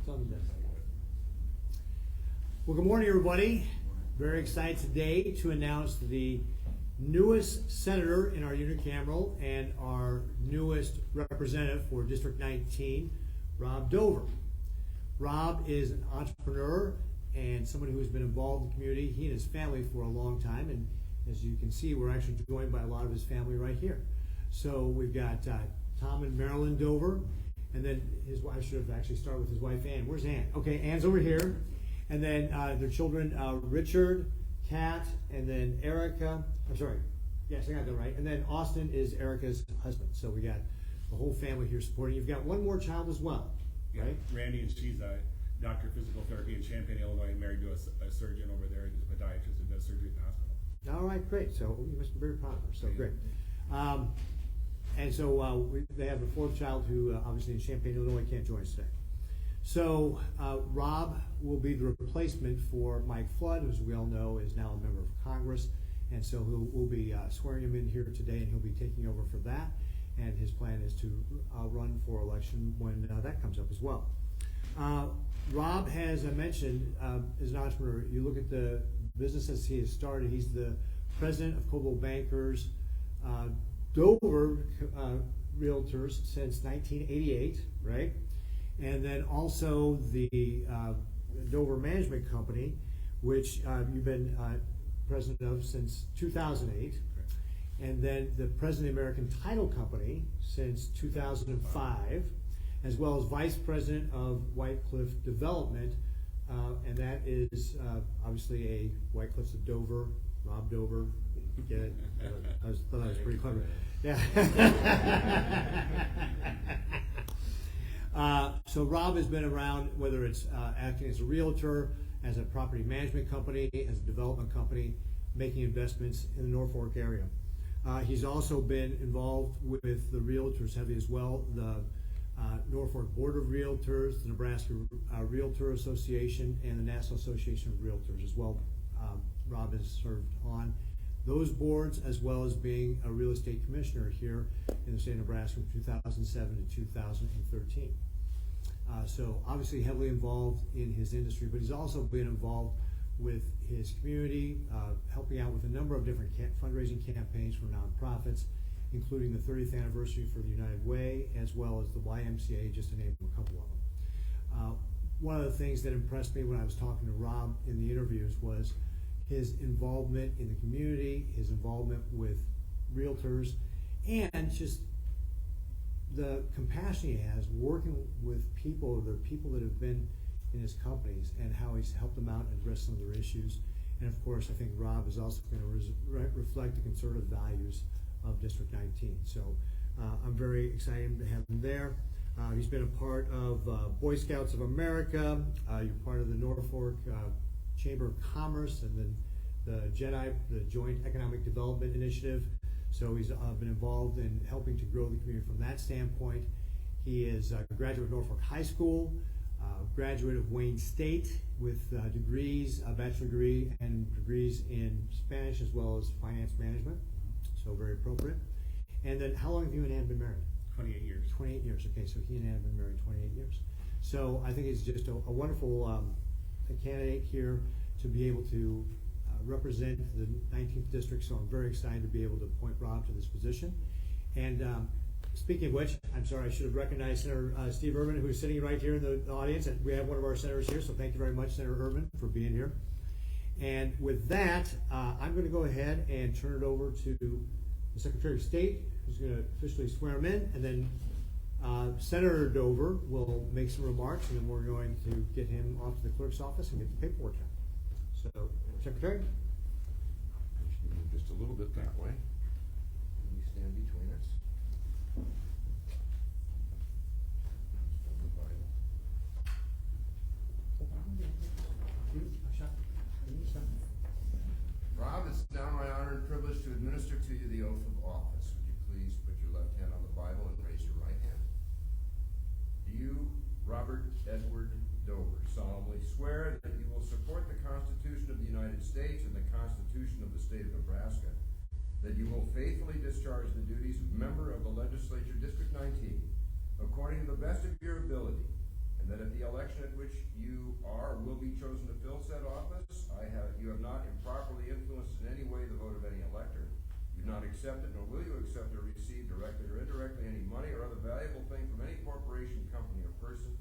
on the desk. Well, good morning, everybody. Very excited today to announce the newest senator in our unicameral and our newest representative for District 19, Rob Dover. Rob is an entrepreneur and someone who has been involved in the community, he and his family, for a long time. And as you can see, we're actually joined by a lot of his family right here. So we've got Tom and Marilyn Dover, and then his wife. I should have actually started with his wife, Ann. Where's Ann? Okay, Ann's over here. And then their children, Richard, Kat, and then Erica. I'm sorry. Yes, I got that right. And then Austin is Erica's husband. So we got the whole family here supporting. You've got one more child as well, right? Randy, and she's a doctor of physical therapy in Champaign, Illinois, married to a surgeon over there, who's a podiatrist and does surgery at the hospital. All right, great. So you must be very proud of her. So great. And so they have a fourth child who obviously in Champaign, Illinois, can't join us today. So Rob will be the replacement for Mike Flood, who, as we all know, is now a member of Congress. And so we'll be swearing him in here today, and he'll be taking over for that. And his plan is to run for election when that comes up as well. Rob, as I mentioned, is an entrepreneur. You look at the businesses he has started. He's the president of Coldwell Bankers, Dover Realtors since 1988, right? And then also the Dover Management Company, which you've been president of since 2008. And then the president of the American Title Company since 2005, as well as vice president of White Cliff Development. And that is obviously a White Cliffs of Dover, Rob Dover. Get it? I thought I was pretty clever. Yeah. So Rob has been around, whether it's acting as a realtor, as a property management company, as a development company, making investments in the Norfolk area. He's also been involved with the realtors heavy as well, the Norfolk Board of Realtors, the Nebraska Realtor Association, and the National Association of Realtors as well. Rob has served on those boards, as well as being a real estate commissioner here in the state of Nebraska from 2007 to 2013. So obviously heavily involved in his industry, but he's also been involved with his community, helping out with a number of different fundraising campaigns for nonprofits, including the 30th anniversary for the United Way, as well as the YMCA, just to name a couple of them. One of the things that impressed me when I was talking to Rob in the interviews was his involvement in the community, his involvement with realtors, and just the compassion he has working with people, the people that have been in his companies, and how he's helped them out and addressed some of their issues. And of course, I think Rob is also going to reflect the conservative values of District 19. So I'm very excited to have him there. He's been a part of Boy Scouts of America. You're part of the Norfolk Chamber of Commerce, and then the JEDI, the Joint Economic Development Initiative. So he's been involved in helping to grow the community from that standpoint. He is a graduate of Norfolk High School, graduate of Wayne State with degrees, a bachelor degree and degrees in Spanish as well as finance management. So very appropriate. And then how long have you and Ann been married? 28 years. 28 years. Okay, so he and Ann have been married 28 years. So I think he's just a wonderful candidate here to be able to represent the 19th district. So I'm very excited to be able to appoint Rob to this position. And speaking of which, I'm sorry, I should have recognized Senator Steve Urban, who's sitting right here in the audience. And we have one of our senators here, so thank you very much, Senator Urban, for being here. And with that, I'm going to go ahead and turn it over to the Secretary of State, who's going to officially swear him in, and then Senator Dover will make some remarks, and then we're going to get him off to the clerk's office and get the paperwork done. So, Secretary? Just a little bit that way. Can you stand between us? Rob, it's now my honor and privilege to administer to you the oath of office. Would you please put your left hand on the Bible and raise your right hand? Do you, Robert Edward Dover, solemnly swear that you will support the Constitution of the United States and the Constitution of the State of Nebraska, that you will faithfully discharge the duties of member of the Legislature District 19 according to the best of your ability, and that at the election at which you are or will be chosen to fill said office, you have not improperly influenced in any way the vote of any elector. You've not accepted, nor will you accept or receive directly or indirectly any money or other valuable thing from any corporation, company, or person,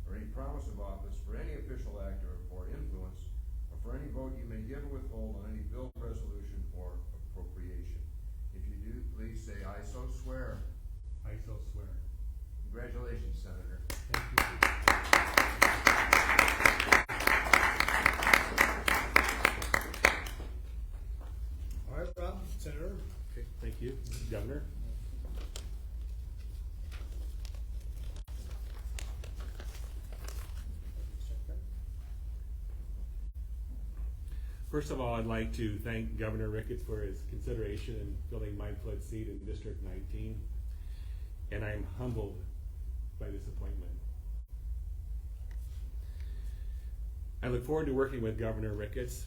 or any promise of office for any official act or influence, or for any vote you may give or withhold on any bill, resolution, or appropriation. If you do, please say, "I so swear." I so swear. Congratulations, Senator. All right, Rob, Senator. Okay, thank you, Governor. First of all, I'd like to thank Governor Ricketts for his consideration in filling my flood seat in District 19, and I'm humbled by this appointment. I look forward to working with Governor Ricketts.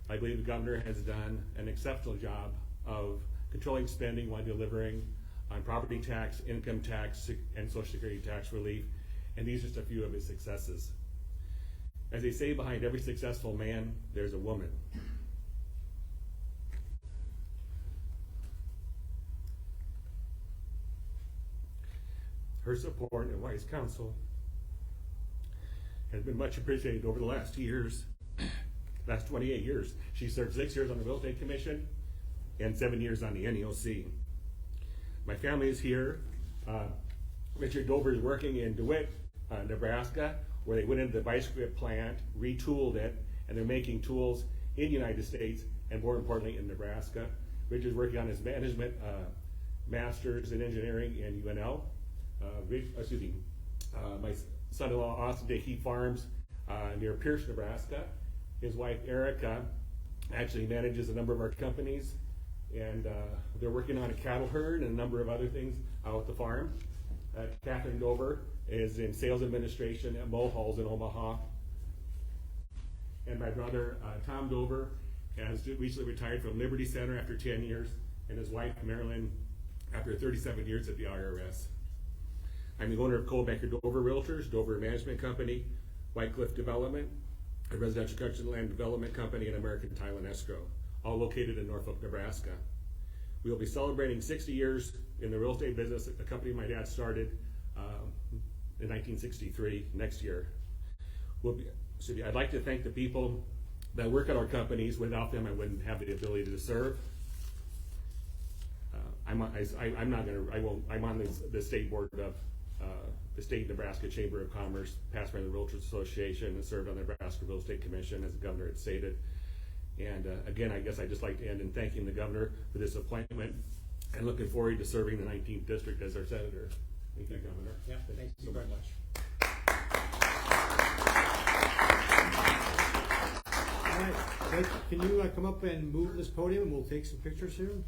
I believe the governor has done an exceptional job of controlling spending while delivering on property tax, income tax, and Social Security tax relief, and these are just a few of his successes. As they say, behind every successful man, there's a woman. Her support and wise counsel has been much appreciated over the last 28 years. She served 6 years on the Real Estate Commission and 7 years on the NEOC. My family is here. Richard Dover is working in DeWitt, Nebraska, where they went into the bicycle plant, retooled it, and they're making tools in the United States and more importantly in Nebraska. Richard's working on his management master's in engineering in UNL. My son-in-law Austin Dickey farms near Pierce, Nebraska. His wife Erica actually manages a number of our companies, and they're working on a cattle herd and a number of other things out at the farm. Catherine Dover is in sales administration at Mulhall's in Omaha. And my brother Tom Dover has recently retired from Liberty Center after 10 years, and his wife Marilyn after 37 years at the IRS. I'm the owner of Coldbaker Dover Realtors, Dover Management Company, White Cliff Development, a residential construction land development company, and American Tile and Escrow, all located in Norfolk, Nebraska. We will be celebrating 60 years in the real estate business, a company my dad started in 1963 next year. I'd like to thank the people that work at our companies. Without them, I wouldn't have the ability to serve. I'm on the state board of the State Nebraska Chamber of Commerce, passed by the Realtors Association, and served on the Nebraska Real Estate Commission, as the governor had stated. And again, I guess I'd just like to end in thanking the governor for this appointment and looking forward to serving the 19th district as our senator. Thank you, Governor. Yeah, thank you very much. All right, Rick, can you come up and move this podium and we'll take some pictures here?